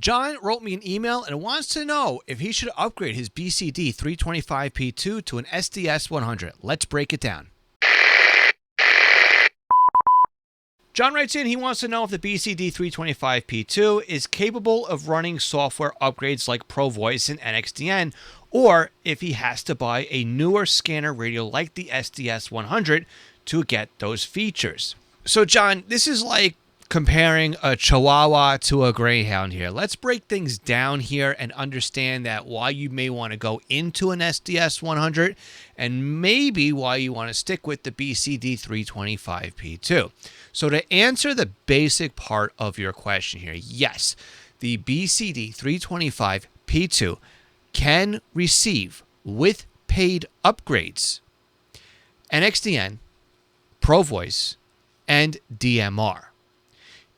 John wrote me an email and wants to know if he should upgrade his BCD325P2 to an SDS100. Let's break it down. John writes in, he wants to know if the BCD325P2 is capable of running software upgrades like ProVoice and NXDN, or if he has to buy a newer scanner radio like the SDS100 to get those features. So John, this is like comparing a Chihuahua to a Greyhound here. Let's break things down here and understand that why you may want to go into an SDS100 and maybe why you want to stick with the BCD325P2. So to answer the basic part of your question here, yes, the BCD325P2 can receive with paid upgrades NXDN, ProVoice, and DMR.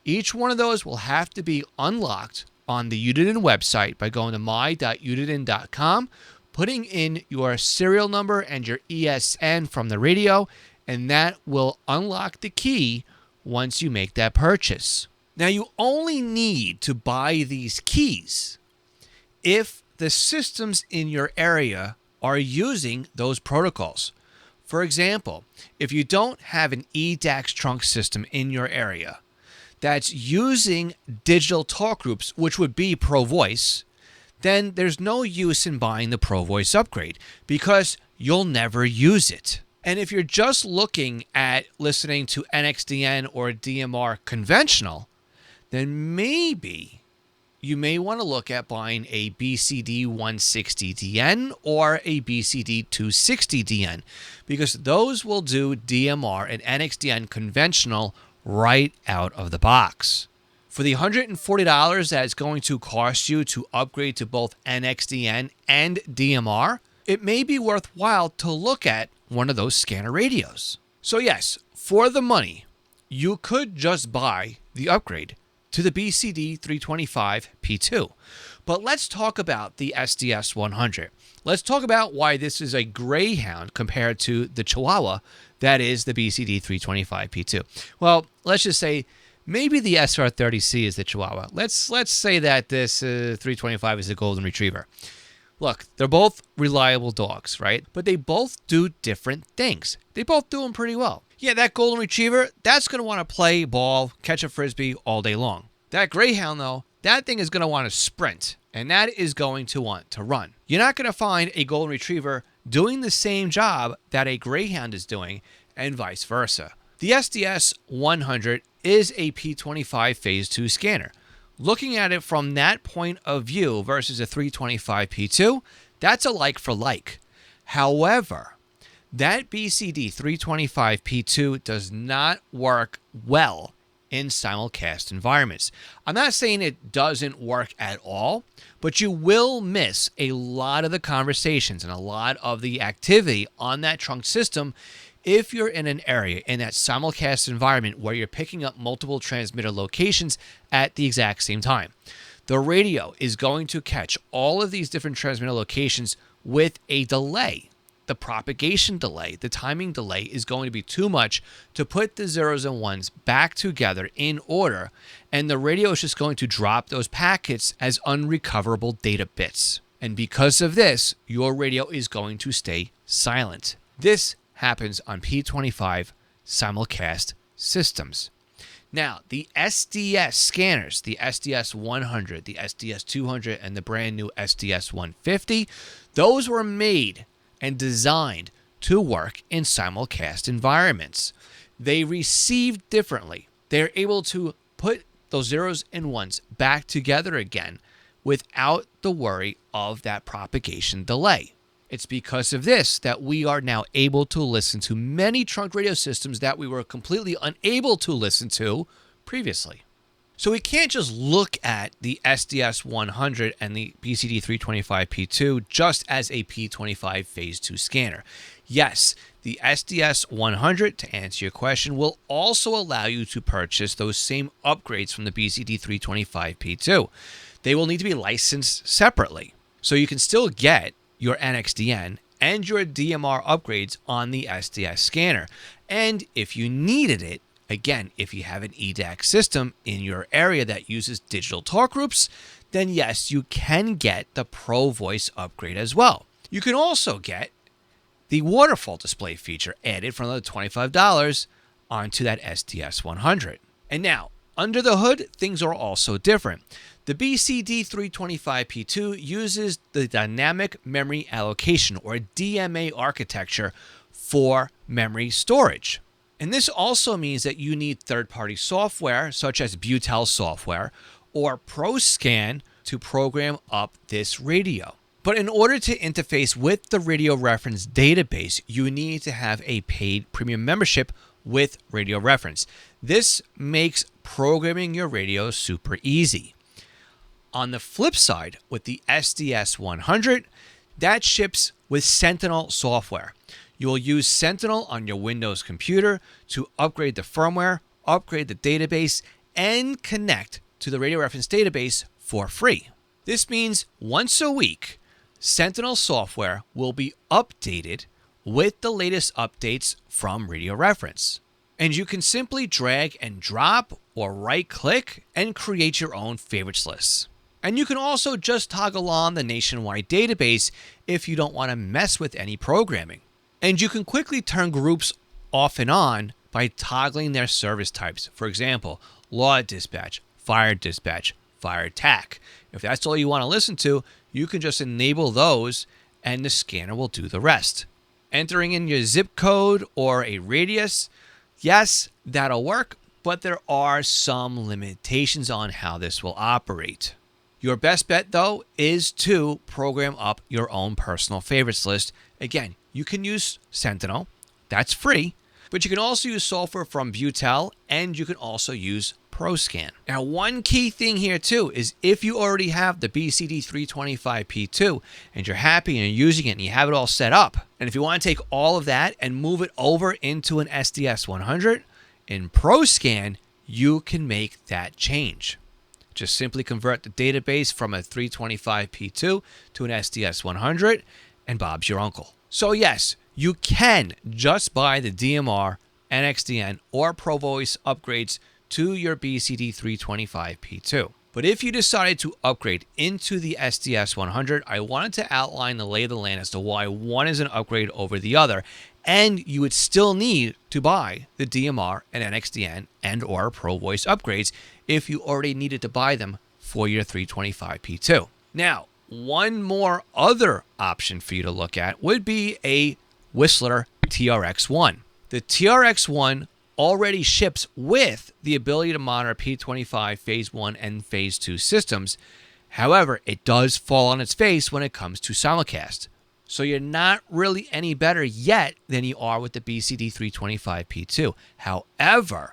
Each one of those will have to be unlocked on the Uniden website by going to my.uniden.com, putting in your serial number and your ESN from the radio, and that will unlock the key once you make that purchase. Now, you only need to buy these keys if the systems in your area are using those protocols. For example, if you don't have an eDAX trunk system in your area that's using digital talk groups, which would be ProVoice, then there's no use in buying the ProVoice upgrade because you'll never use it. And if you're just looking at listening to NXDN or DMR conventional, then maybe you may want to look at buying a BCD160DN or a BCD260DN because those will do DMR and NXDN conventional right out of the box. For the $140 that it's going to cost you to upgrade to both NXDN and DMR, it may be worthwhile to look at one of those scanner radios. So yes, for the money, you could just buy the upgrade to the BCD325P2. But let's talk about the SDS100. Let's talk about why this is a Greyhound compared to the Chihuahua that is the BCD325P2. Well, let's just say maybe the SR30C is the Chihuahua. Let's say that this 325 is a Golden Retriever. Look, they're both reliable dogs, right? But they both do different things. They both do them pretty well. Yeah, that Golden Retriever, that's going to want to play ball, catch a Frisbee all day long. That Greyhound, though, that thing is going to want to sprint, and that is going to want to run. You're not going to find a Golden Retriever doing the same job that a Greyhound is doing, and vice versa. The SDS100 is a P25 Phase 2 scanner. Looking at it from that point of view versus a 325P2, that's a like for like. However, that BCD325P2 does not work well in simulcast environments. I'm not saying it doesn't work at all, but you will miss a lot of the conversations and a lot of the activity on that trunk system if you're in an area in that simulcast environment where you're picking up multiple transmitter locations at the exact same time. The radio is going to catch all of these different transmitter locations with a delay. The propagation delay, the timing delay is going to be too much to put the zeros and ones back together in order, and the radio is just going to drop those packets as unrecoverable data bits. And because of this, your radio is going to stay silent. This happens on P25 simulcast systems. Now, the SDS scanners, the SDS100, the SDS200, and the brand new SDS150, those were made and designed to work in simulcast environments. They receive differently. They're able to put those zeros and ones back together again without the worry of that propagation delay. It's because of this that we are now able to listen to many trunk radio systems that we were completely unable to listen to previously. So we can't just look at the SDS100 and the BCD325P2 just as a P25 Phase 2 scanner. Yes, the SDS100, to answer your question, will also allow you to purchase those same upgrades from the BCD325P2. They will need to be licensed separately. So you can still get your NXDN and your DMR upgrades on the SDS scanner. And if you needed it, again, if you have an eDAX system in your area that uses digital talk groups, then yes, you can get the ProVoice upgrade as well. You can also get the waterfall display feature added for another $25 onto that SDS100. And now, under the hood, things are also different. The BCD325P2 uses the dynamic memory allocation, or DMA architecture, for memory storage. And this also means that you need third-party software, such as Butel software, or ProScan to program up this radio. But in order to interface with the RadioReference database, you need to have a paid premium membership with RadioReference. This makes programming your radio super easy. On the flip side, with the SDS100, that ships with Sentinel software. You will use Sentinel on your Windows computer to upgrade the firmware, upgrade the database, and connect to the RadioReference database for free. This means once a week, Sentinel software will be updated with the latest updates from RadioReference. And you can simply drag and drop or right-click and create your own favorites list. And you can also just toggle on the nationwide database if you don't want to mess with any programming. And you can quickly turn groups off and on by toggling their service types. For example, law dispatch, fire attack. If that's all you want to listen to, you can just enable those and the scanner will do the rest. Entering in your zip code or a radius, yes, that'll work, but there are some limitations on how this will operate. Your best bet, though, is to program up your own personal favorites list. Again, you can use Sentinel. That's free. But you can also use software from Butel, and you can also use ProScan. Now, one key thing here, too, is if you already have the BCD325P2 and you're happy and you're using it and you have it all set up, and if you want to take all of that and move it over into an SDS100, in ProScan, you can make that change. Just simply convert the database from a 325P2 to an SDS100, and Bob's your uncle. So yes, you can just buy the DMR, NXDN, or ProVoice upgrades to your BCD325P2. But if you decided to upgrade into the SDS100, I wanted to outline the lay of the land as to why one is an upgrade over the other, and you would still need to buy the DMR and NXDN and or ProVoice upgrades if you already needed to buy them for your 325P2. Now, one more other option for you to look at would be a Whistler TRX-1. The TRX-1 already ships with the ability to monitor P25 Phase 1 and Phase 2 systems. However, it does fall on its face when it comes to simulcast. So you're not really any better yet than you are with the BCD325P2. However,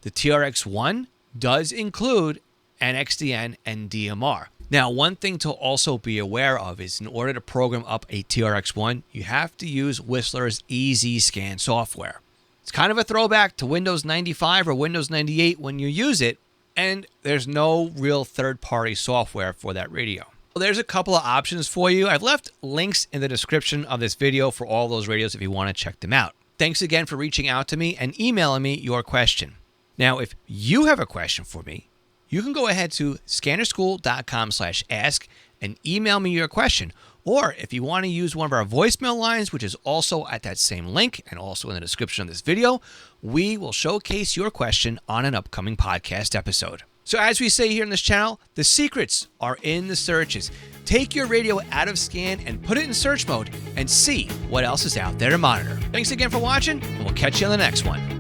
the TRX-1 does include NXDN and DMR. Now, one thing to also be aware of is in order to program up a TRX-1, you have to use Whistler's EZ-Scan software. It's kind of a throwback to Windows 95 or Windows 98 when you use it, and there's no real third-party software for that radio. Well, there's a couple of options for you. I've left links in the description of this video for all those radios if you want to check them out. Thanks again for reaching out to me and emailing me your question. Now, if you have a question for me, you can go ahead to scannerschool.com/ask and email me your question. Or if you want to use one of our voicemail lines, which is also at that same link and also in the description of this video, we will showcase your question on an upcoming podcast episode. So as we say here in this channel, the secrets are in the searches. Take your radio out of scan and put it in search mode and see what else is out there to monitor. Thanks again for watching, and we'll catch you on the next one.